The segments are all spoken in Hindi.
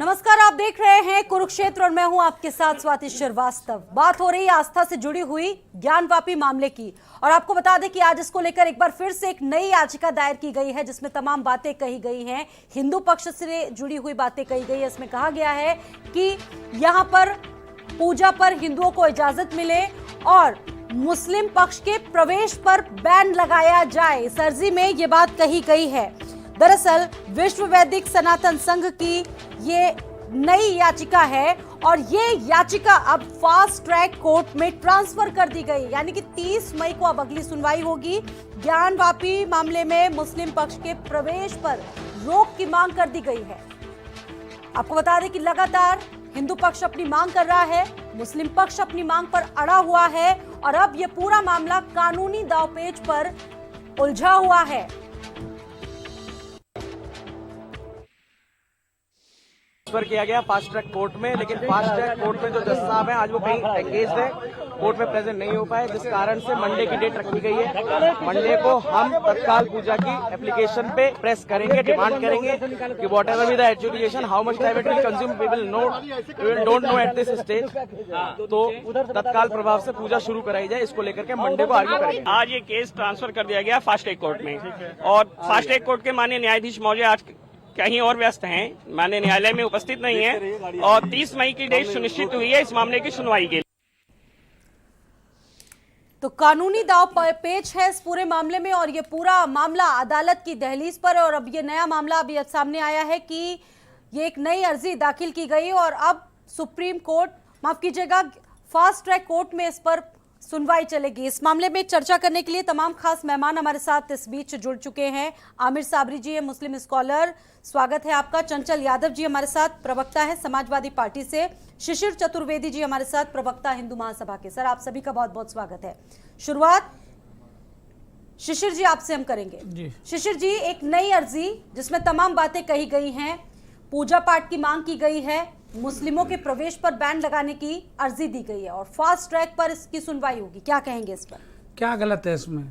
नमस्कार, आप देख रहे हैं कुरुक्षेत्र और मैं हूं आपके साथ स्वाति श्रीवास्तव। बात हो रही है आस्था से जुड़ी हुई ज्ञानवापी मामले की और आपको बता दें कि आज इसको लेकर एक बार फिर से एक नई याचिका दायर की गई है जिसमें तमाम बातें कही गई हैं, हिंदू पक्ष से जुड़ी हुई बातें कही गई है। इसमें कहा गया है कि यहां पर पूजा पर हिंदुओं को इजाजत मिले और मुस्लिम पक्ष के प्रवेश पर बैन लगाया जाए। इस अर्जी में ये बात कही गई है। दरअसल विश्व वैदिक सनातन संघ की ये नई याचिका है और ये याचिका अब फास्ट ट्रैक कोर्ट में ट्रांसफर कर दी गई, यानी कि 30 मई को अब अगली सुनवाई होगी। ज्ञानवापी मामले में मुस्लिम पक्ष के प्रवेश पर रोक की मांग कर दी गई है। आपको बता दें कि लगातार हिंदू पक्ष अपनी मांग कर रहा है, मुस्लिम पक्ष अपनी मांग पर अड़ा हुआ है और अब ये पूरा मामला कानूनी दांवपेच पर उलझा हुआ है। किया गया फास्ट ट्रैक कोर्ट में, लेकिन फास्ट ट्रैक कोर्ट में जो जज साहब हैं आज वो कहीं एंगेज है, कोर्ट में प्रेजेंट नहीं हो पाए, जिस कारण से मंडे की डेट रखी गई है। मंडे को हम तत्काल पूजा की एप्लीकेशन पे प्रेस करेंगे, डिमांड करेंगे कि whatever be the education, how much time it will consume, we will don't know at this stage. तो तत्काल प्रभाव से पूजा शुरू कराई जाए, इसको लेकर के मंडे को आगे करेंगे। आज ये केस ट्रांसफर कर दिया गया फास्ट ट्रैक कोर्ट में और फास्ट ट्रैक कोर्ट के माननीय न्यायाधीश महोदय आज कहीं और व्यस्त हैं, माननीय न्यायालय में उपस्थित नहीं है और 30 मई की डेट सुनिश्चित हुई है इस मामले की सुनवाई के लिए। तो कानूनी दाव पेच है इस पूरे मामले में और ये पूरा मामला अदालत की दहलीज पर है और अब ये नया मामला अभी सामने आया है कि ये एक नई अर्जी दाखिल की गई और अब सुप्रीम कोर्ट, माफ कीजिएगा, फास्ट ट्रैक कोर्ट में इस पर सुनवाई चलेगी। इस मामले में चर्चा करने के लिए तमाम खास मेहमान हमारे साथ इस बीच जुड़ चुके हैं। आमिर साबरी जी है, मुस्लिम स्कॉलर, स्वागत है आपका। चंचल यादव जी हमारे साथ, प्रवक्ता है समाजवादी पार्टी से। शिशिर चतुर्वेदी जी हमारे साथ, प्रवक्ता हिंदू महासभा के। सर, आप सभी का बहुत बहुत स्वागत है। शुरुआत शिशिर जी आपसे हम करेंगे जी। शिशिर जी, एक नई अर्जी जिसमें तमाम बातें कही गई हैं, पूजा पाठ की मांग की गई है, मुस्लिमों के प्रवेश पर बैन लगाने की अर्जी दी गई है और फास्ट ट्रैक पर इसकी सुनवाई होगी, क्या कहेंगे इस पर? क्या गलत है इसमें?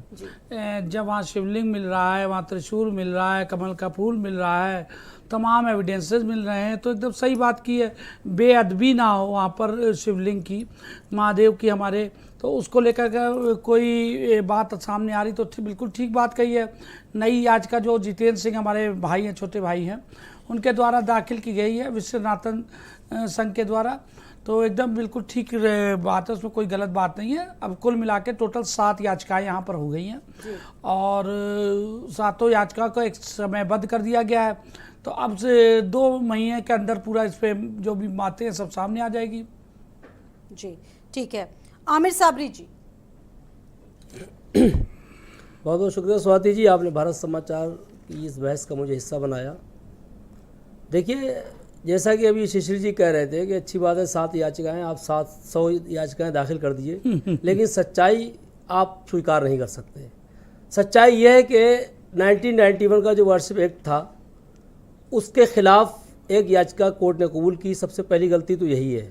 जब वहाँ शिवलिंग मिल रहा है, वहाँ त्रिशूल मिल रहा है, कमल का फूल मिल रहा है, तमाम एविडेंसेस मिल रहे हैं, तो एकदम सही बात की है। बेअदबी ना हो वहाँ पर शिवलिंग की, महादेव की हमारे, तो उसको लेकर के कोई बात सामने आ रही तो बिल्कुल ठीक बात कही है। नई याचिका जो जितेंद्र सिंह हमारे भाई हैं, छोटे भाई हैं, उनके द्वारा दाखिल की गई है विश्व सनातन संघ के द्वारा, तो एकदम बिल्कुल ठीक बात है, उसमें कोई गलत बात नहीं है। अब कुल मिला के टोटल 7 याचिकाएं यहाँ पर हो गई हैं और 7 याचिका को एक समयबद्ध कर दिया गया है। तो अब से 2 महीने के अंदर पूरा इस पर जो भी बातें हैं सब सामने आ जाएगी। जी ठीक है। आमिर साबरी जी। बहुत बहुत शुक्रिया स्वाति जी, आपने भारत समाचार की इस बहस का मुझे हिस्सा बनाया। देखिए, जैसा कि अभी शिशिर जी कह रहे थे कि अच्छी बात है 7 याचिकाएं, आप 700 याचिकाएं दाखिल कर दीजिए, लेकिन सच्चाई आप स्वीकार नहीं कर सकते। सच्चाई यह है कि 1991 का जो वर्शिप एक्ट था उसके खिलाफ एक याचिका कोर्ट ने कबूल की। सबसे पहली गलती तो यही है।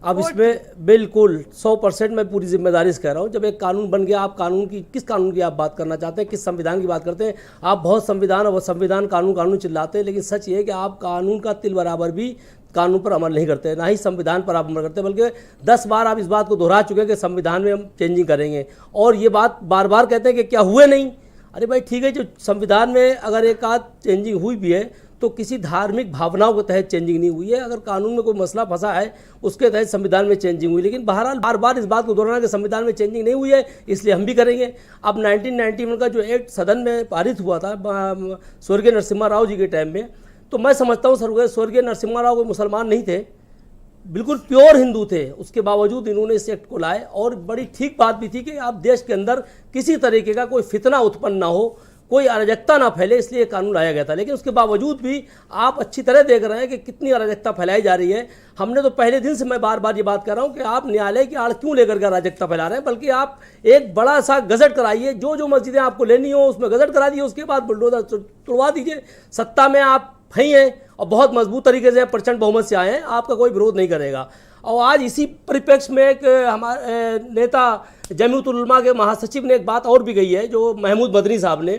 अब इसमें बिल्कुल 100% मैं पूरी जिम्मेदारी से कह रहा हूँ, जब एक कानून बन गया, आप कानून की, किस कानून की आप बात करना चाहते हैं, किस संविधान की बात करते हैं? आप बहुत संविधान और संविधान कानून कानून चिल्लाते हैं, लेकिन सच ये है कि आप कानून का तिल बराबर भी कानून पर अमल नहीं करते, ना ही संविधान पर आप अमल करते, बल्कि 10 बार आप इस बात को दोहरा चुके हैं कि संविधान में हम चेंजिंग करेंगे और ये बात बार बार कहते हैं कि क्या हुए नहीं। अरे भाई ठीक है, जो संविधान में अगर एक आध चेंजिंग हुई भी है तो किसी धार्मिक भावनाओं के तहत चेंजिंग नहीं हुई है। अगर कानून में कोई मसला फंसा है उसके तहत संविधान में चेंजिंग हुई, लेकिन बहरहाल बार बार इस बात को दोहराना कि संविधान में चेंजिंग नहीं हुई है, इसलिए हम भी करेंगे। अब 1991 का जो एक्ट सदन में पारित हुआ था स्वर्गीय नरसिम्हा राव जी के टाइम में, तो मैं समझता हूँ स्वर्गीय नरसिम्हा राव कोई मुसलमान नहीं थे, बिल्कुल प्योर हिंदू थे, उसके बावजूद इन्होंने इस एक्ट को लाए और बड़ी ठीक बात भी थी कि आप देश के अंदर किसी तरीके का कोई फितना उत्पन्न ना हो, कोई अराजकता ना फैले, इसलिए कानून लाया गया था। लेकिन उसके बावजूद भी आप अच्छी तरह देख रहे हैं कि कितनी अराजकता फैलाई जा रही है। हमने तो पहले दिन से मैं बार बार ये बात कर रहा हूं कि आप न्यायालय की आड़ क्यों लेकर के अराजकता फैला रहे हैं, बल्कि आप एक बड़ा सा गजट कराइए, जो मस्जिदें आपको लेनी हो उसमें गजट करा दीजिए, उसके बाद बुलडोजर तुड़वा दीजिए। सत्ता में आप हैं हैं और बहुत मजबूत तरीके से प्रचंड बहुमत से आए हैं, आपका कोई विरोध नहीं करेगा। और आज इसी परिप्रेक्ष्य में एक हमारे नेता जमीयतुल उलमा के महासचिव ने एक बात और भी कही है, जो महमूद मदनी साहब ने,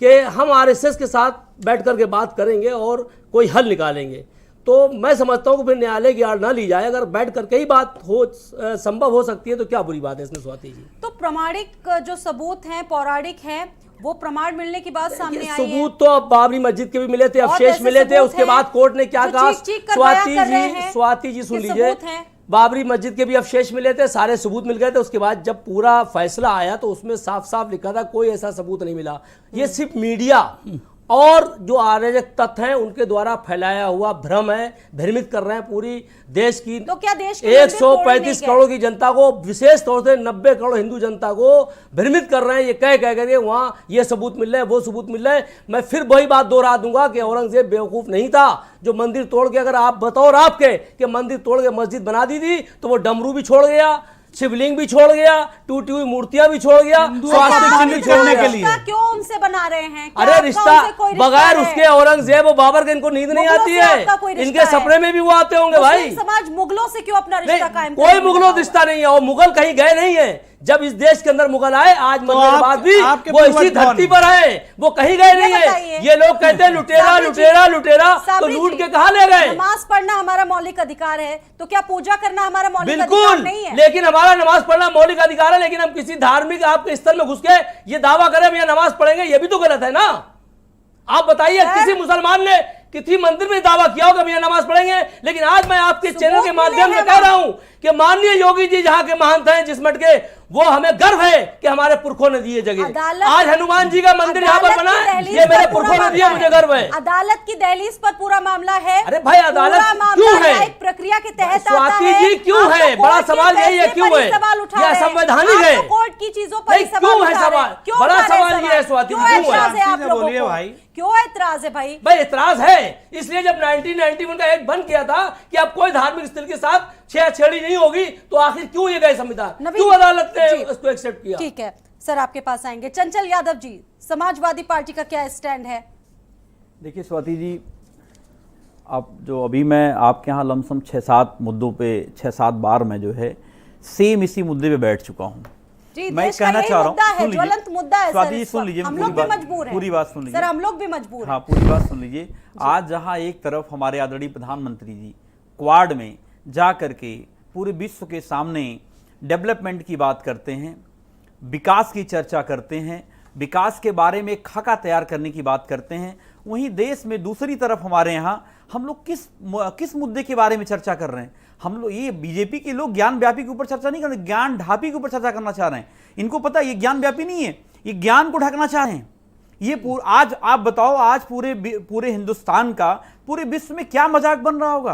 कि हम आरएसएस के साथ बैठ कर के बात करेंगे और कोई हल निकालेंगे। तो मैं समझता हूँ कि फिर न्यायालय की आड़ ना ली जाए। अगर बैठ करके ही बात हो संभव हो सकती है तो क्या बुरी बात है इसमें स्वाति जी। तो प्रामाणिक जो सबूत हैं, पौराणिक हैं, वो प्रमाण मिलने की बात सामने आई है। सबूत तो अब बाबरी मस्जिद के भी मिले थे, बहुत अवशेष ऐसे मिले थे, सबूत उसके हैं बाद कोर्ट ने क्या जो कहा, चीख-चीख कर बयां कर रहे हैं स्वाति जी सुन कि लीजिए, सबूत हैं। बाबरी मस्जिद के भी अवशेष मिले थे, सारे सबूत मिल गए थे। उसके बाद जब पूरा फैसला आया तो उसमें साफ साफ लिखा था कोई ऐसा सबूत नहीं मिला। ये सिर्फ मीडिया और जो अराजक तत्व हैं उनके द्वारा फैलाया हुआ भ्रम है, भ्रमित कर रहे हैं पूरी देश की। तो क्या देश के मंदिर तोड़ने 135 गए? करोड़ की जनता को, विशेष तौर से 90 करोड़ हिंदू जनता को भ्रमित कर रहे हैं। ये कह करके वहां ये सबूत मिल रहे हैं, वो सबूत मिल रहे हैं। मैं फिर वही बात दोहरा दूंगा कि औरंगजेब बेवकूफ नहीं था जो मंदिर तोड़ के, अगर आप बतौर आपके कि मंदिर तोड़ के मस्जिद बना दी थी तो वो डमरू भी छोड़ गया, शिवलिंग भी छोड़ गया, टूटी हुई मूर्तियां भी छोड़ गया, स्वास्तिक चिन्ह भी छोड़ गया। रिश्ता क्यों उनसे बना रहे हैं? क्या अरे आपका रिश्ता उनसे कोई रिश्ता बगैर है? उसके औरंगजेब और बाबर के इनको नींद नहीं मुगलों आती से है, आपका कोई रिश्ता इनके है? सपने में भी वो आते होंगे भाई। मुस्लिम समाज मुगलों से क्यों अपना रिश्ता कायम नहीं, कोई करने में मुगलों लगा रिश्ता नहीं है और मुगल कहीं गए नहीं है। जब इस देश के अंदर मुगल आए, आज मरने के आप- बाद भी आपके वो इसी पूर्वज कौन धरती हैं? पर आए, वो कहीं गए नहीं बताइए। है। ये लोग कहते हैं लुटेरा साबरी जी, लुटेरा लुटेरा, तो साबरी लूट जी, के कहां ले गए? नमाज पढ़ना हमारा मौलिक अधिकार है, तो क्या पूजा करना हमारा मौलिक अधिकार बिल्कुल, नहीं है? लेकिन हमारा नमाज पढ़ना मौलिक अधिकार है, लेकिन हम किसी धार्मिक आपके स्थल में घुस के ये दावा करें हम ये नमाज पढ़ेंगे, ये भी तो गलत है ना। आप बताइए किसी मुसलमान ने किसी मंदिर में दावा किया होगा भैया नमाज पढ़ेंगे? लेकिन आज मैं आपके चैनल के माध्यम से कह रहा हूं कि माननीय योगी जी जहां के महंत हैं जिस मठ के, वो हमें गर्व है कि हमारे पुरखों ने दिए जगह। अदालत- आज हनुमान जी का मंदिर यहाँ पर अदालत बना की है, दहलीज ये पर मेरे पूरा पुरखों ने दिया, मामला मुझे गर्व है। अदालत की दहलीज पर पूरा मामला है। अरे भाई, अदालत पूरा मामला क्यों है? न्यायिक प्रक्रिया के तहत आता स्वाति है। जी क्यों आप तो है? बड़ा कोर्ट के सवाल यही है, फैसले क्यों पर ही है? सवाल उठा यह रहे हैं। संवैधानिक आप है। तो कोर्ट की चीजों पर नहीं, ही सवाल क्यों है उठा रहे सवाल? हैं। क्यों बड़ा उठा रहे हैं सवाल ये है स्वाति जी, क्यों क्यों है? एतराज है आप शांति से लोगों बोलिए को? भाई। क्यों एतराज है भाई? भाई एतराज है इसलिए जब 1991 का एक्ट बंद किया था कि अब कोई धार्मिक स्थल के साथ छेड़छाड़ी नहीं होगी, तो आखिर क्यों ये गए संविधान, नवीन क्यों अदालत ने जी, उसको एक्सेप्ट किया? ठीक है सर, आपके पास आएंगे। चंचल यादव जी, समाजवादी पार्टी का क्या स्टैंड है? देखिए स्वाति जी, आप जो अभी मैं आपके यहाँ लमसम 6-7 मुद्दों पे 6-7 बार मैं जो है सेम इसी मुद्दे पे बैठ चुका हूँ। जी, मैं देश का कहना यही चाह रहा मुद्दा हूँ, है, सुन लीजिए। ज्वलंत मुद्दा है स्वाति सर, जी इस सुन वक्त। लीजिए, हम पूरी लोग भी बात- मजबूर हैं। पूरी बात सुन लीजिए। सर, हम लोग भी मजबूर हैं। हाँ, पूरी बात सुन लीजिए। आज जहाँ एक तरफ हमारे आदरणीय प्रधानमंत्री जी क्वाड में जा करके पूरे विश्व के सामने डेवलपमेंट की बात करते हैं, विकास की चर्चा करते हैं, विकास के बारे में खाका तैयार करने की बात करते हैं, वहीं देश में दूसरी तरफ हमारे यहाँ हम लोग किस मुद्दे के बारे में चर्चा कर रहे हैं? हम लोग, ये बीजेपी के लोग ज्ञान व्यापी के ऊपर चर्चा नहीं कर रहे, ज्ञान ढापी के ऊपर चर्चा करना चाह रहे हैं। इनको पता है ये ज्ञान व्यापी नहीं है, ये ज्ञान को ढकना चाह रहे हैं। ये आज आप बताओ, आज पूरे हिंदुस्तान का, पूरे विश्व में क्या मजाक बन रहा होगा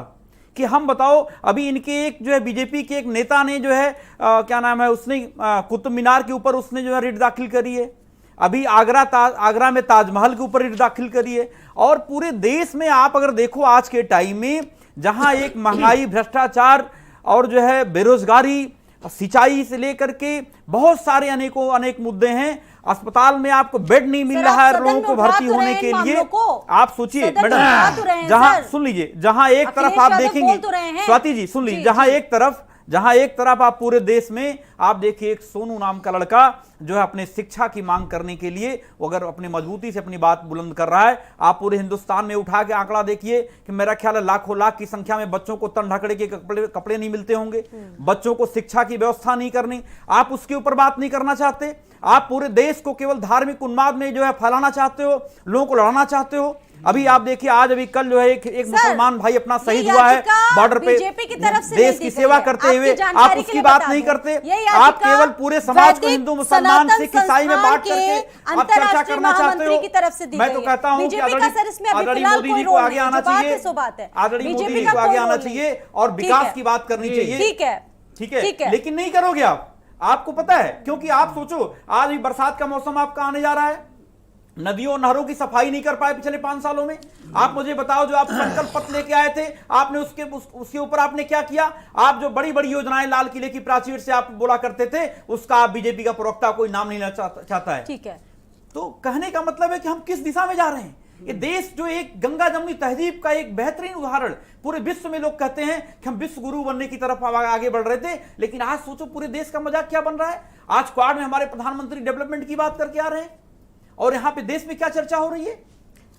कि हम बताओ, अभी इनके एक जो है बीजेपी के एक नेता ने जो है क्या नाम है, उसने कुतुब मीनार के ऊपर उसने जो है रिट दाखिल करी है। अभी आगरा में ताजमहल के ऊपर रिट दाखिल करी है। और पूरे देश में आप अगर देखो आज के टाइम में, जहां एक महंगाई, भ्रष्टाचार और जो है बेरोजगारी, सिंचाई से लेकर के बहुत सारे अनेक मुद्दे हैं। अस्पताल में आपको बेड नहीं मिल सर, रहा आप है सदन लोगों में को उठा भर्ती तो होने रहे हैं के इन लिए। मामलों को। आप सोचिए सदन में मैडम, उठा तो रहे हैं जहां सर। सुन लीजिए, जहां एक तरफ अखिलेश आप यादव देखेंगे, बोल तो रहे हैं। स्वाति जी सुन लीजिए, जी, जहां जी। एक तरफ आप पूरे देश में आप देखिए एक सोनू नाम का लड़का जो है अपने शिक्षा की मांग करने के लिए अगर अपनी मजबूती से अपनी बात बुलंद कर रहा है। आप पूरे हिंदुस्तान में उठा के आंकड़ा देखिए कि मेरा ख्याल है लाखों लाख की संख्या में बच्चों को तन ढकड़े के कपड़े नहीं मिलते होंगे, बच्चों को शिक्षा की व्यवस्था नहीं करनी, आप उसके ऊपर बात नहीं करना चाहते। आप पूरे देश को केवल धार्मिक उन्माद में जो है फैलाना चाहते हो, लोगों को लड़ाना चाहते हो। अभी आप देखिए, आज अभी कल जो है एक मुसलमान भाई अपना शहीद हुआ है बॉर्डर पे, बीजेपी की तरफ से देश की सेवा करते हुए आप उसकी बात नहीं करते। आप केवल पूरे समाज को हिंदू, मुसलमान, सिख, ईसाई में बांट करके आप चर्चा करना चाहते हो। की तरफ से दी मैं तो कहता हूं कि आदरणीय मोदी जी को आगे आना चाहिए, आदरणीय मोदी जी को आगे आना चाहिए और विकास की बात करनी चाहिए। ठीक है, लेकिन नहीं करोगे आप। आपको पता है, क्योंकि आप सोचो, आज भी बरसात का मौसम आपका आने जा रहा है, नदियों नहरों की सफाई नहीं कर पाए पिछले 5 सालों में। आप मुझे बताओ, जो आप संकल्प पत्र लेके आए थे, आपने उसके ऊपर आपने क्या किया? आप जो बड़ी बड़ी योजनाएं लाल किले की प्राचीर से आप बोला करते थे, उसका आप बीजेपी का प्रवक्ता कोई नाम नहीं लेना चाहता है। ठीक है, तो कहने का मतलब है कि हम किस दिशा में जा रहे हैं। ये देश जो एक गंगा जमुनी तहजीब का एक बेहतरीन उदाहरण, पूरे विश्व में लोग कहते हैं कि हम विश्व गुरु बनने की तरफ आगे बढ़ रहे थे, लेकिन आज सोचो पूरे देश का मजाक क्या बन रहा है। आज क्वाड में हमारे प्रधानमंत्री डेवलपमेंट की बात करके आ रहे हैं और यहां पे देश में क्या चर्चा हो रही है।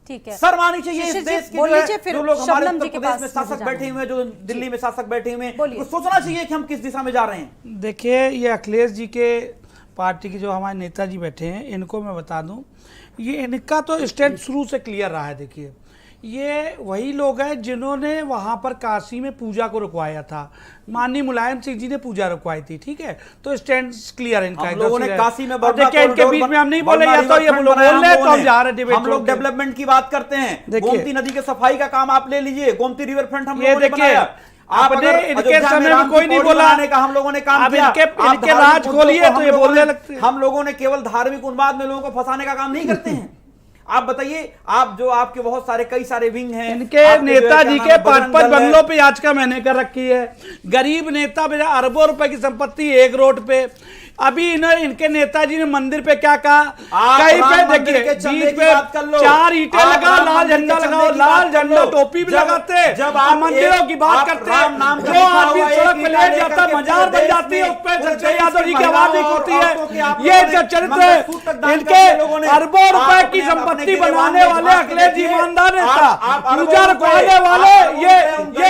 ठीक है, शर्म आनी चाहिए शिशिर इस जी, देश की। बोल जो है, लीजिए, फिर जो लोग हमारे शबनम जी उत्तर के प्रदेश पास में मुझे शासक जाना बैठे हुए हैं, जो दिल्ली में शासक बैठे हुए हैं, बोलिए। तो सोचना चाहिए कि हम किस दिशा में जा रहे हैं। देखिए, ये अखिलेश जी के पार्टी के जो हमारे नेताजी बैठे हैं, इनको मैं बता दूं, ये इनका तो स्टैंड शुरू से क्लियर रहा है। देखिए, ये वही लोग हैं जिन्होंने वहां पर काशी में पूजा को रुकवाया था। माननीय मुलायम सिंह जी ने पूजा रुकवाई थी, ठीक है, तो स्टैंड क्लियर है इनका। हम लोगों ने काशी में अब देखिए, इनके बीच में हम नहीं बोले, या तो ये बोल रहे तो हम जा रहे डिबेट। हम लोग डेवलपमेंट की बात करते हैं, गोमती नदी के सफाई का काम आप ले लीजिए, गोमती रिवर फ्रंट हम लोगों ने बनाया। आपने इनके समय में कोई नहीं बोला का हम लोगों ने काम किया। इनके राज खोलिए तो ये बोलने लगते हैं। हम लोगों ने केवल धार्मिक उन्माद में लोगों को फंसाने का काम नहीं करते हैं। आप बताइए, आप जो आपके बहुत सारे कई सारे विंग हैं, इनके नेताजी के 5-5 बंगलों पे याचिका मैंने कर रखी है। गरीब नेता मेरा अरबों रुपए की संपत्ति एक रोड पे। अभी इनके नेताजी ने मंदिर पे क्या कहा, कहीं पे देखिए बीच पे 4 ईंटें लगा, लाल झंडा लगाओ, लाल झंडा टोपी भी लगाते, जब आप मंदिरों की बात करते हैं, जो आदमी सड़क पे लेट जाता मजार बन जाती है, उस पर संजय यादव जी की आवाज नहीं होती है। ये इनका चरित्र है। इनके अरबों रुपए की संपत्ति बनाने वाले अखिलेश जी ईमानदार नेता, पूजा रखवाने वाले ये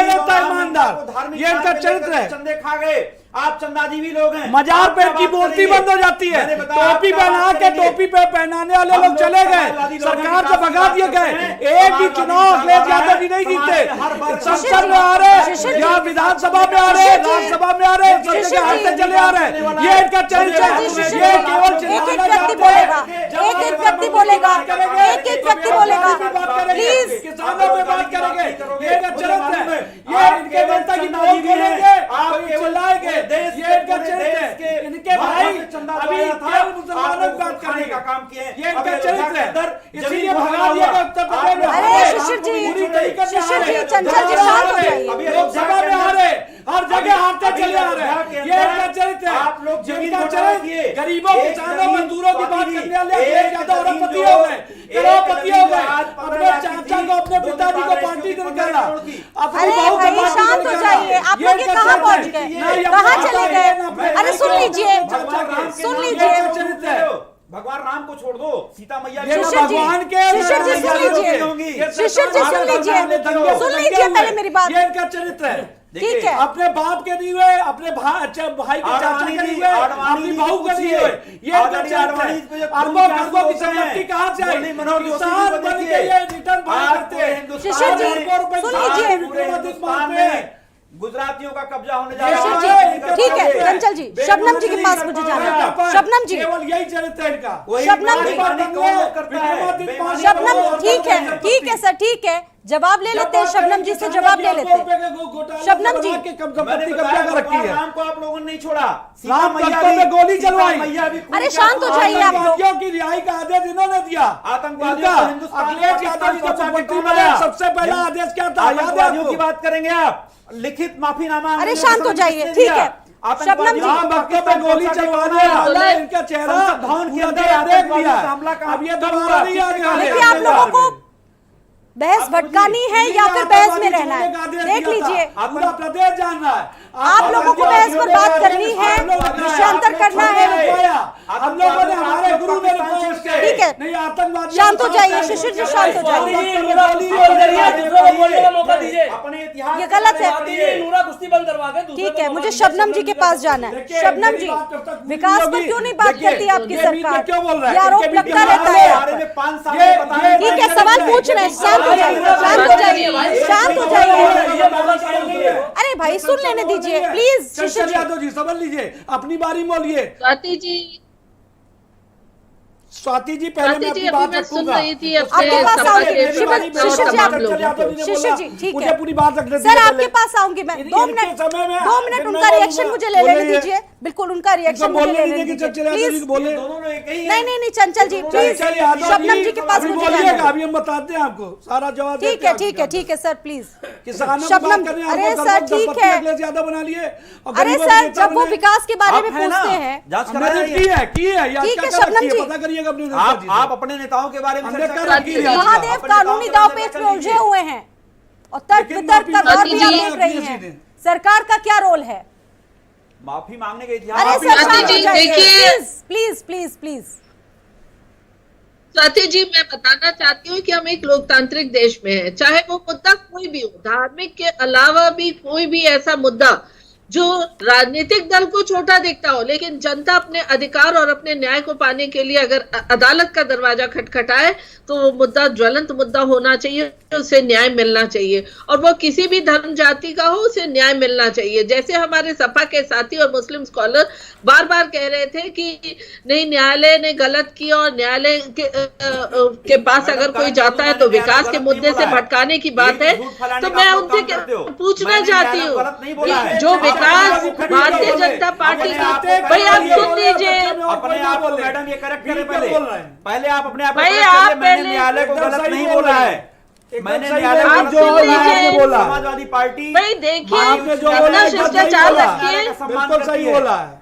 नेता ईमानदार, ये इनका चरित्र है। चंदे खा गए, आप चंदाजीवी लोग हैं। मजार पे की मूर्ति बंद हो जाती है, टोपी पहना के टोपी पे पहनाने वाले लोग चले गए, सरकार से भगा दिए गए। एक भी चुनाव अखिलेश यादव जी नहीं जीते। संसद में आ रहे या विधानसभा में आ रहे, राज्यसभा में आ रहे, सब जगह हारते चले आ रहे। ये इनका चरित्र है। ये केवल एक व्यक्ति बोलेगा, एक व्यक्ति बोलेगा, एक व्यक्ति बोलेगा, प्लीज। किसानों पे बात करेंगे, ये इनका चरित्र है। ये इनके नेता की बात करेंगे, आप चिल्लाएंगे, ये इनका चरित्र है। इनके भाई अभी केवल मुसलमानों की बात करने का काम किए, ये इनका चरित्र है। इसीलिए भगा दिया गया उत्तर प्रदेश में। अरे शिशिर जी, चंचल जी शांत हो जाइए। लोकसभा में आ रहे, हर जगह हारते चले आ रहे हैं। ये इनका चरित्र है। आप लोग जिनका चरित्र गरीबों, किसानों, मजदूरों की बात करने वाले अखिलेश यादव अरबपति हो गए, करोड़पति हो गए। अपने चाचा को, अपने पिताजी को पार्टी से निकाला, अपनी बहू को भाई शांत हो जाइए। आप लोग ये कहाँ पहुंच गए, कहाँ चले गए? अरे सुन लीजिए, सुन लीजिए। भगवान राम को छोड़ दो, सीता मैया भगवान के शिशिर जी सुन लीजिए, शिशिर जी सुन लीजिए, सुन लीजिए पहले मेरी बात। ये इनका चरित्र है। ठीक है, अपने बाप के नहीं हुए, अपने भाई के चाचा के नहीं हुए, अपनी बहू के नहीं हुए। ये इनका चरित्र है। अरबों खरबों की संपत्ति कहाँ से आई? किसान बन के ये रिटर्न फाइल करते हैं। शिशिर जी सुन लीजिए, गुजरातियों का कब्जा होने जा शिशिर रहा है। जी ठीक है, चंचल जी, शबनम जी के पास मुझे जाना है। शबनम जी, केवल यही चरित्र है इनका। शबनम जी, शबनम ठीक है सर, ठीक है, जवाब ले लेते हैं। शबनम जी से जवाब ले लेते हैं। शबनम जी, राम को आप लोगों ने नहीं छोड़ा, राम भक्तों पे गोली चलवाई। अरे शांत हो जाइए आप लोग। की रिहाई का आदेश इन्होंने दिया। आतंकवादियों को हिंदुस्तान अखिलेश यादव जी जब मुख्यमंत्री बने, सबसे पहला आदेश क्या था? आतंकवादियों की बात करेंगे आप, लिखित माफीनामा। अरे शांत हो जाइए, ठीक है। शबनम जी, राम भक्तों पे गोली चलवाने वाला इनका चेहरा भवन के अंदर आदेश दिया। अब ये दोबारा नहीं आगे। देखिए आप लोगों को बहस भटकानी है या फिर बहस में रहना है, देख लीजिए। पूरा प्रदेश जान रहा है। आप लोगों को बहस पर बात करनी है, विषयांतर करना है। हम लोगों ने, हमारे गुरु ने ठीक है, नहीं आतंकवादी। शांत हो जाइए शिशिर जी, शांत हो जाइए। ये गलत है। ठीक है, मुझे शबनम जी के पास जाना है। शबनम जी, विकास पर क्यों नहीं बात करती आपकी सरकार? ये आरोप लगता रहता है आप पर। ठीक है, सवाल पूछ रहे हैं, शांत हो जाइए, शांत हो जाइए, शांत हो जाइए। अरे भाई सुन लेने दीजिए प्लीज। शिशिर जी, यादव जी समझ लीजिए, अपनी बारी बोलिए। स्वाति जी पहले मैं अपनी बात रखूंगा। आपके पास आऊंगी शिशिर जी, ठीक है, पूरी बात रखने सर आपके पास आऊंगी मैं। 2 मिनट उनका रिएक्शन मुझे ले लेने दीजिए। बिल्कुल उनका रिएक्शन मुझे ले लेने दीजिए प्लीज। नहीं चंचल जी प्लीज, शबनम जी के पास मुझे जाना है। अभी हम बताते हैं आपको सारा जवाब। ठीक है सर प्लीज। शबनम, अरे सर ठीक है, ज्यादा बना लिए। अरे सर जब वो विकास के बारे में पूछते हैं, ठीक है शबनम जी, पता करिएगा अपने। आप अपने नेताओं के बारे में महादेव कानूनी दांवपेच में उलझे हुए हैं और तर्क वितर्क का दौर भी आप देख रही हैं। सरकार का क्या रोल है? माफी मांगने के इतिहास। अरे सर शांत हो जाइए please please please please. Swati ji, मैं बताना चाहती हूँ कि हम एक लोकतांत्रिक देश में हैं, चाहे वो मुद्दा कोई भी हो, धार्मिक के अलावा भी कोई भी ऐसा मुद्दा जो राजनीतिक दल को छोटा दिखता हो, लेकिन जनता अपने अधिकार और अपने न्याय को पाने के लिए अगर अदालत का दरवाजा खटखटाए तो वो मुद्दा ज्वलंत मुद्दा होना चाहिए, उसे न्याय मिलना चाहिए, और वो किसी भी धर्म जाति का हो, उसे न्याय मिलना चाहिए। जैसे हमारे सपा के साथी और मुस्लिम स्कॉलर बार बार कह रहे थे कि नहीं, न्यायालय ने गलत किया, और न्यायालय के पास अगर कोई जाता है तो विकास के मुद्दे से भटकाने की बात है, तो मैं उनसे पूछना चाहती हूँ जो विकास भारतीय जनता पार्टी की, भाई आप सुन लीजिए, अपने आप को मैडम ये करेक्ट करें, पहले आप अपने आप को भाई correct आप करें। मैंने पहले न्यायालय को गलत नहीं बोला है, मैंने न्यायालय आप को सुन लीजिए, समाजवादी पार्टी भाई देखिए इतना शिष्टाचार रखिए, बिल्कुल सही बोला है।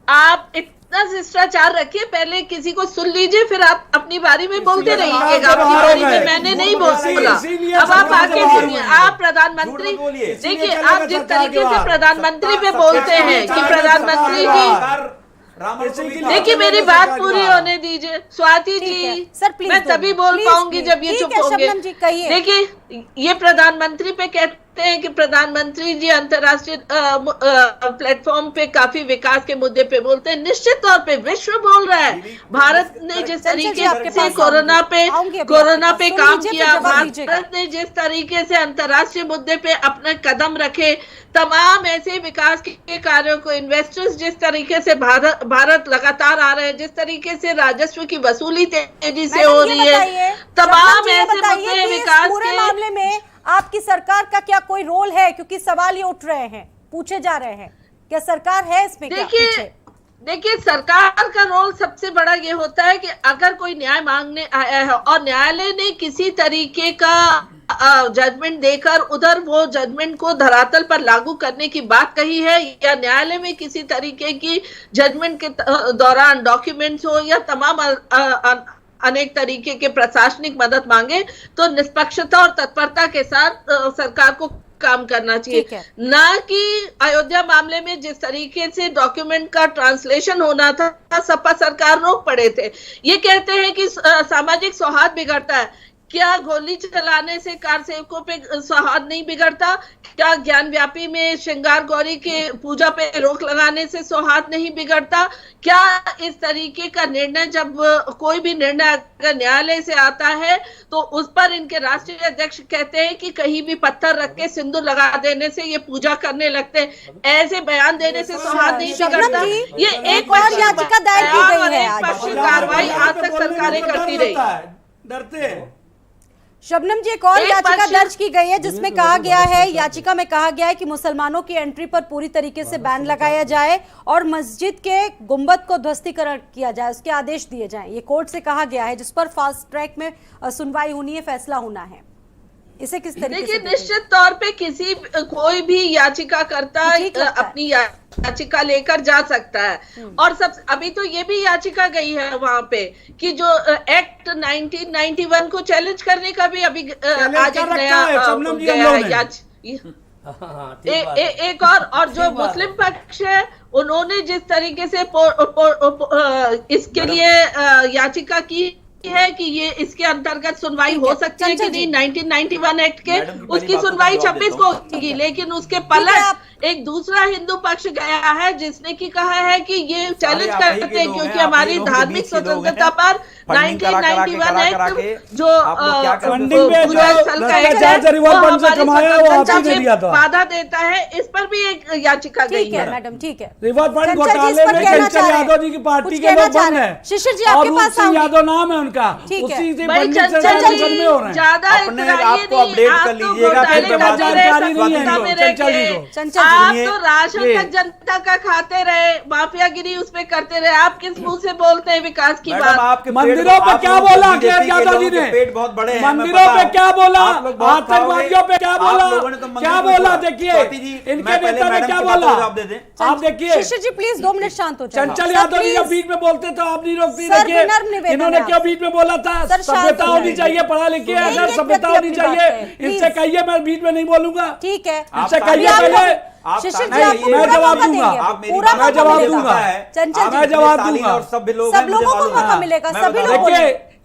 आप इतना शिष्टाचार रखिए, पहले किसी को सुन लीजिए, फिर आप अपनी बारी में बोलते रहिएगा। आपकी बारी में मैंने नहीं बोला, अब आप आके सुनिए। आप प्रधानमंत्री, देखिए आप जिस तरीके से प्रधानमंत्री पे बोलते हैं कि प्रधानमंत्री की, देखिए मेरी बात पूरी होने दीजिए स्वाति जी, सर, प्लीज मैं तभी बोल पाऊंगी जब ये चुप होंगे। शबनम जी कहिए। देखिए ये प्रधानमंत्री पे कहते हैं कि प्रधानमंत्री जी अंतर्राष्ट्रीय प्लेटफॉर्म पे काफी विकास के मुद्दे पे बोलते हैं, निश्चित तौर पे विश्व बोल रहा है। भारत ने जिस तरीके से कोरोना पे काम किया, भारत ने जिस तरीके से अंतर्राष्ट्रीय मुद्दे पे अपने कदम रखे, तमाम ऐसे विकास के कार्यों को, इन्वेस्टर्स जिस तरीके से भारत लगातार आ रहे हैं, जिस तरीके से राजस्व की वसूली तेजी से हो रही है, तमाम ऐसे मुद्दे विकास पूरे मामले में आपकी सरकार का क्या कोई रोल है? क्योंकि सवाल ये उठ रहे हैं, पूछे जा रहे हैं, क्या सरकार है इसमें? देखिए सरकार का रोल सबसे बड़ा ये होता है कि अगर कोई न्याय मांगने आया है और न्यायालय ने किसी तरीके का जजमेंट देकर उधर वो जजमेंट को धरातल पर लागू करने की बात कही है, या न्यायालय में किसी तरीके की जजमेंट के दौरान डॉक्यूमेंट्स हो या तमाम अनेक तरीके के प्रशासनिक मदद मांगे, तो निष्पक्षता और तत्परता के साथ सरकार को काम करना चाहिए, ना कि अयोध्या मामले में जिस तरीके से डॉक्यूमेंट का ट्रांसलेशन होना था, सपा सरकार रोक पड़े थे। ये कहते हैं कि सामाजिक सौहार्द बिगड़ता है, क्या गोली चलाने से कार सेवकों पे सौहार्द नहीं बिगड़ता? क्या ज्ञान व्यापी में श्रृंगार गौरी के पूजा पे रोक लगाने से सौहार्द नहीं बिगड़ता? क्या इस तरीके का निर्णय, जब कोई भी निर्णय अगर न्यायालय से आता है तो उस पर इनके राष्ट्रीय अध्यक्ष कहते हैं कि कहीं भी पत्थर रख के सिंदूर लगा देने से ये पूजा करने लगते हैं, ऐसे बयान देने से सौहार्द नहीं बिगड़ता? ये एक और याचिका दायर की गई है आज, कार्रवाई आज तक सरकारें करती रही, डरते हैं। शबनम जी, एक और याचिका दर्ज की गई है जिसमें कहा गया है, याचिका में कहा गया है कि मुसलमानों की एंट्री पर पूरी तरीके से बैन लगाया जाए और मस्जिद के गुंबद को ध्वस्तीकरण किया जाए, उसके आदेश दिए जाएं। ये कोर्ट से कहा गया है, जिस पर फास्ट ट्रैक में सुनवाई होनी है, फैसला होना है। इसे किस तरीके से? देखिए निश्चित तौर पे कोई भी याचिका करता अपनी याचिका लेकर जा सकता है, और सब अभी तो ये भी याचिका गई है वहां पे कि जो एक्ट 1991 को चैलेंज करने का भी अभी आज एक नया एक और जो मुस्लिम पक्ष है उन्होंने जिस तरीके से इसके लिए याचिका की है कि ये इसके अंतर्गत सुनवाई हो सकती है कि नहीं 1991 एक्ट के, उसकी सुनवाई 26 को होगी, लेकिन उसके पलट एक दूसरा हिंदू पक्ष गया है जिसने की कहा है कि ये चैलेंज करते हैं क्योंकि हमारी धार्मिक स्वतंत्रता पर 1991 एक्ट जो बाधा देता है, इस पर भी एक याचिका गई है। मैडम ठीक है, रिवर फंड घोटाले में चंचल यादव जी की पार्टी के लोग बंद हैं, शिशिर जी आपके पास यादव नाम है उनका, उसी से पंडित में हो रहे हैं। ज्यादा अपने आप को अपडेट कर लीजिएगा, जानकारी नहीं है चंचल जी। आप तो राशन तक जनता का खाते रहे, माफियागिरी उसमें करते रहे, आप किस मुंह से बोलते हैं विकास की बात? मंदिरों पे क्या बोला अखिलेश यादव जी ने? पेट बहुत बड़े हैं, मंदिरों पे क्या बोला, आतंकवादियों पे क्या बोला, क्या बोला? देखिए इनके नेता ने क्या बोला, आप देखिए। शिशिर जी प्लीज 2 मिनट शांत हो जाइए। चंचल यादव जी जब बीच में बोलते तो आप नहीं रोकती, देखिए इन्होंने क्या बीच में बोला था, सभ्यता होनी चाहिए, पढ़ा लिखे अगर सभ्यता होनी चाहिए, इनसे कहिए मैं बीच में नहीं बोलूंगा, ठीक है, इनसे कहिए पहले। शिशिर जी आपको मैं जवाब दूंगा, मैं जवाब दूंगा, चंचल मैं जवाब दूंगा, और सब लोगों को मौका मिलेगा, सभी लोग देखिए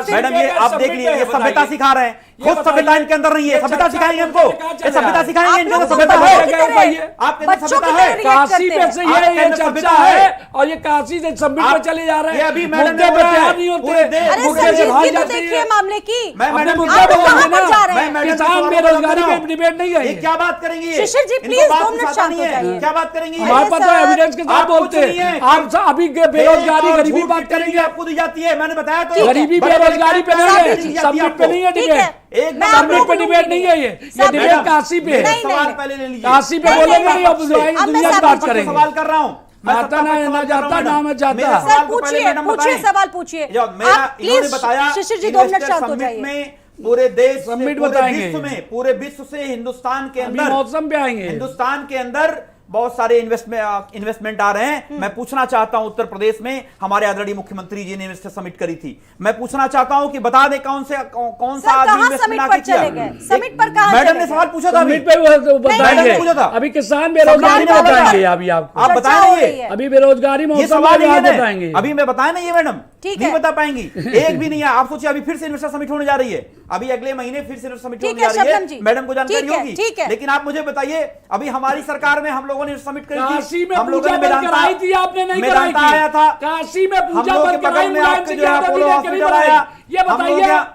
मैडम ये आप देख लीजिए, ये सभ्यता सिखा रहे हैं, खुद सभ्यता इनके अंदर नहीं है। सभ्यता सिखाएंगे हमको, ये सभ्यता सिखाएंगे इनको, सभ्यता है आपके अंदर, सभ्यता है। काशी पे से ये चर्चा है और ये काशी से सब्मिट में चले जा रहे ये हैं। अभी मैडम मुद्दे पे तैयार नहीं होते। अरे मुद्दे सर से भाग जी तो जाते देखिए हैं। मामले की। मैं मैडम मुद्दे आप पे कहाँ बोलते पर जा रहे हैं? ना, किसान बेरोजगारी पे डिबेट नहीं है ये क्या बात करेंगी ये? शिशिर जी, इनको प्लीज बात 2 मिनट उठाता शांत नहीं हो है। जाइए। क्या बात करेंगी ये? हमारे पास तो सर, एविडेंस के साथ आप कुछ बोलते नहीं हैं। है। आप अभी बेरोजगारी गरीबी बात करेंगे, आपको दी जाती है, मैंने बताया तो। गरीबी बेरोजगारी पे नहीं है, सब्मिट पे नहीं है ठीक है, डिबेट, मैं सब्मिट आपको पे डिबेट नहीं है, ये डिबेट काशी पे है। नहीं, सवाल नहीं। पहले ले लीजिए। काशी पे नहीं, बोलेंगे नहीं, नहीं, अब अब मैं दुनिया की सब बात आपसे करेंगे। सवाल कर रहा हूँ, मैं आता सत्ता ना पर सवाल जाता, कर रहा हूँ, ना मैं जाता। मेरे सर सवाल को पहले पूछिए, मैडम पूछिए, बताएं। सवाल पूछिए। जो मेरा आप इन्होंने प्लीज बताया शिशिर जी 2 मिनट इन्वेस्टर शांत हो समिट जाइए। में पूरे देश से, समिट पूरे बताएंगे। विश्व में, पूरे विश्व से हिंदुस्तान के अभी अंदर, मौसम पे आएंगे। हिंदुस्तान के अंदर बहुत सारे इन्वेस्टमेंट आ रहे हैं। मैं पूछना चाहता हूं, उत्तर प्रदेश में हमारे आदरणीय मुख्यमंत्री जी ने इन्वेस्टर समिट करी थी। मैं पूछना चाहता हूं कि बता दे कौन सा सर, आदमी कहाँ इन्वेस्टमेंट समिट आके पर चले किया? गए? समिट पर कहाँ मैडम चले ने गए? सवाल पूछा था अभी। समिट पे वो बताएंगे। मैंने पूछा था। अभी किसान बेरोजगारी में मैंने बोला था। बताएंगे अभी आपको। आप चर्चा बताए हो नहीं रही ये। है। अभी बेरोजगारी ये मौसम सवाल में ही है बताएंगे। अभी मैं बताया नहीं ये मैडम, ठीक नहीं है। बता पाएंगी। एक भी नहीं है। आप सोचिए अभी फिर से इन्वेस्टर समिट होने जा रही है, अभी अगले महीने फिर से इन्वेस्टर समिट ठीक होने जा है, रही शबनम जी। है। मैडम को जानकारी ठीक है, होगी। ठीक है। लेकिन आप मुझे बताइए, अभी हमारी सरकार में हम लोगों ने समिट करी काशी थी, में हम लोगों पूजा ने बंद कराई थी, आपने नहीं कराई मेदांता थी। आया था, काशी में हम पूजा लोगों के बंद कराई, बगल में मुलायम आपके सिंह जो है यादव अपोलो जी ने हॉस्पिटल कराई। आया। ये हम लोग बताइए, क्या-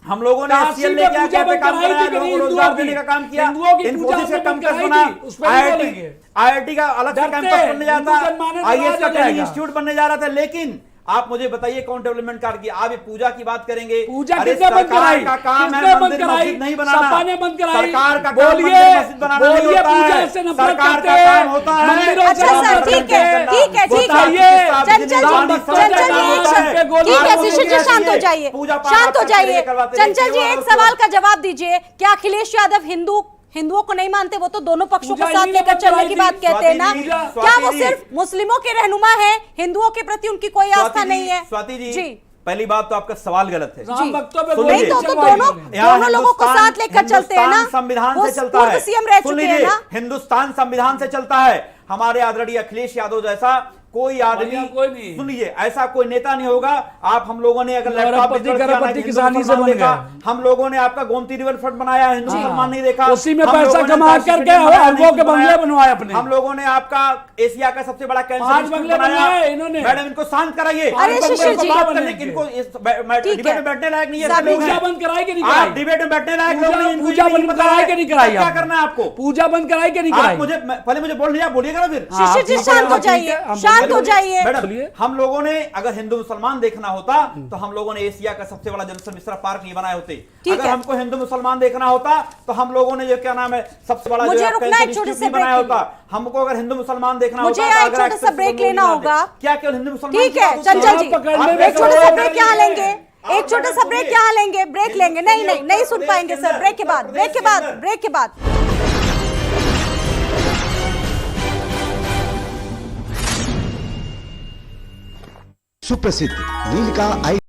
हम लोगों ने काशी एचसीएल में लेके पूजा आके बंद काम कराई कराया, थी कि लोगों को नहीं? रोजगार हिंदुओं देने का काम की- किया। हिंदुओं की पूजा इन्फोसिस का हमने बंद कैंपस कराई बना, थी, उस पर नहीं बोलेंगे। आईआईटी का अलग से डरते कैंपस बनने हिंदू जाता, जनमानस आईएएस राज का आ ट्रेनिंग जाएगा। इंस्टीट्यूट बनने जा रहा था। लेकिन आप मुझे बताइए कौन डेवलपमेंट कार्य किया? आप ये पूजा की बात करेंगे, पूजा अरे किसने बंद सरकार कराई? का काम है किसने बंद मंदिर कराई? मस्जिद नहीं बनाना। सपा ने बंद कराई। सरकार का काम बोलिए, मंदिर मस्जिद बनाना नहीं बोलिए, होता पूजा है। से नफरत सरकार करते का हैं। काम होता है मंदिरों से अच्छा सर, नफरत ठीक है, करते हैं। ठीक है, ठीक है। बताइए, चंचल जी, चंचल जी, एक शब्द। ठीक है, शिशिर जी शांत हो जाइए, शांत हो जाइए। चंचल जी एक सवाल का जवाब दीजिए, क्या अखिलेश यादव हिंदुओं को नहीं मानते? वो तो दोनों पक्षों को पूजा साथ इन्हीं ने लेकर चलने की बताई बात थी। कहते हैं ना। स्वाति जी, क्या वो स्वाति जी। सिर्फ मुस्लिमों के रहनुमा है, हिंदुओं के प्रति उनकी कोई आस्था नहीं है? स्वाति जी, पहली बात तो आपका सवाल गलत है। राम भक्तों पे सुनिए। नहीं तो चलवाई दोनों इन्होंने। यहाँ लोगों को हिंदुस्तान- साथ लेकर चलते हैं ना। हिंदुस्तान संविधान वो से चलता पूर्व है। सीएम रह सुन चुके हैं लीजिए, ना। हिंदुस्तान संविधान से चलता है। हमारे आदरणीय अखिलेश यादव जैसा कोई आदमी, कोई नहीं। सुन लीजिए, ऐसा कोई नेता नहीं होगा। आप हम लोगों ने अगर लैपटॉप अरबपति, बिजनेस किया ना, करोड़पति हिंदू किसानी से मुसलमान बन देखा। गए। हम लोगों ने आपका गोमती रिवर फ्रंट बनाया, हिंदू मुसलमान नहीं देखा। उसी में हम पैसा लोगों ने कमा काशी करके सिटी बनाया, अरबों के नहीं बंगले बनाया। बनवाए अपने। हम लोगों ने आपका एशिया का सबसे बड़ा कैंसर 5 इंस्टीट्यूट बंगले बनाया। बनवाए इन्होंने। मैडम इनको शांत कराइए। अरे इनको शिशिर जी। बात करने की, इनको इस ठीक डिबेट है। में बैठने लायक नहीं है। सभी लोग हैं। पूजा बंद कराई कि नहीं आप कराई? डिबेट में बैठने लायक लोग नहीं, इनको पूजा ये नहीं बंद पता कराई है कि नहीं कराई? क्या आपने? करना है आपको? पूजा बंद कराई कि नहीं कराई? आप मुझे पहले मुझे बोल लिया, बोलिएगा ना फिर। हाँ, शिशिर जी ठीक है, शांत हो ठीक है, जाइए, हम शांत हो जाइए। मैडम, बोलिए। हम लोगों ने अगर हिंदू मुसलमान देखना होता तो हम लोगों ने एशिया का सबसे बड़ा जनसंघ मिश्रा पार्क नहीं बनाए होते। ठीक अगर है। हमको हिंदू मुसलमान देखना होता तो हम लोगों ने जो क्या नाम है सबसे बड़ा मुझे जो है रुकना कैंसर है, छोटे इंस्टीट्यूट से नहीं बनाया ब्रेक के होता। हमको अगर हिंदू मुसलमान देखना मुझे होता तो एक अगर छोटा सा एक्सेस ब्रेक लोग लेना नहीं होगा। आते। क्या केवल हिंदू मुसलमान ठीक की है बात होती चंचल जी, पकड़ने में एक छोटा सा करोड़ ब्रेक यहाँ लेंगे, एक छोटा सा ब्रेक यहाँ लेंगे, ब्रेक लेंगे। नहीं सुन पाएंगे सर, ब्रेक के बाद, ब्रेक के बाद, ब्रेक के बाद। सुप्रसिद्ध नील का